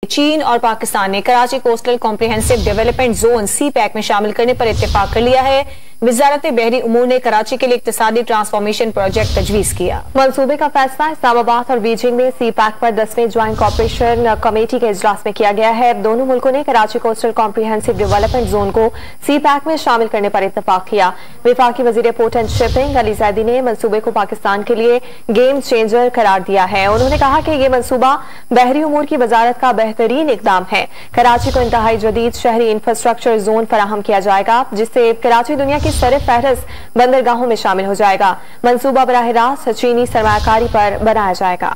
चीन और पाकिस्तान ने Karachi coastal comprehensive development zone CPEC में शामिल करने पर इत्तेफाक कर लिया है। वजारत बहरी उमूर ने कराची के लिए इक्तिसादी ट्रांसफॉर्मेशन प्रोजेक्ट तजवीज किया। मंसूबे का फैसला इस्लामाबाद और बीजिंग में CPEC पर 10वें ज्वाइंट कॉर्पोरेशन कमेटी के इजलास में किया गया है। दोनों मुल्कों ने Karachi coastal comprehensive development zone को CPEC में शामिल करने पर इत्तेफाक किया। वफाकी वजीर port and shipping Ali Zaidi ने मंसूबे को पाकिस्तान के लिए गेम चेंजर करार दिया है। उन्होंने कहा कि ये मंसूबा बहरी उमूर की वजारत का बेहतरीन इकदाम है। कराची को इंतहाई जदीद शहरी इंफ्रास्ट्रक्चर जोन फराहम किया जाएगा, जिससे कराची दुनिया की सर फहरिस्त बंदरगाहों में शामिल हो जाएगा। मंसूबा बराह रास्त चीनी सरमायाकारी पर बनाया जाएगा।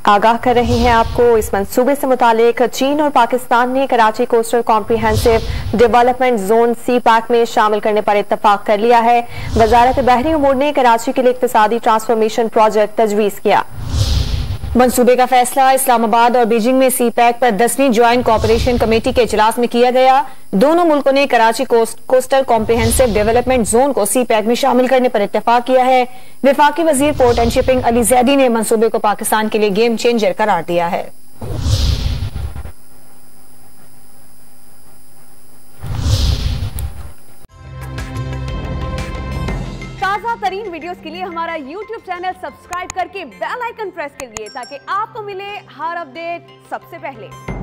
आगाह कर रहे हैं आपको इस मंसूबे से मुतालिक। चीन और पाकिस्तान ने Karachi coastal comprehensive development zone CPEC में शामिल करने पर इत्तेफाक कर लिया है। वजारत बहरी उमूर ने कराची के लिए इक्तिसादी ट्रांसफॉर्मेशन प्रोजेक्ट तजवीज किया। मंसूबे का फैसला इस्लामाबाद और बीजिंग में CPEC पर 10वीं ज्वाइंट कॉर्पोरेशन कमेटी के इजलास में किया गया। दोनों मुल्कों ने Karachi coastal comprehensive development zone को CPEC में शामिल करने पर इत्तेफाक किया है। वफाकी वजीर port and shipping Ali Zaidi ने मंसूबे को पाकिस्तान के लिए गेम चेंजर करार दिया है। ताज़ा तरीन वीडियोस के लिए हमारा YouTube चैनल सब्सक्राइब करके बेल आइकन प्रेस कीजिए ताकि आपको मिले हर अपडेट सबसे पहले।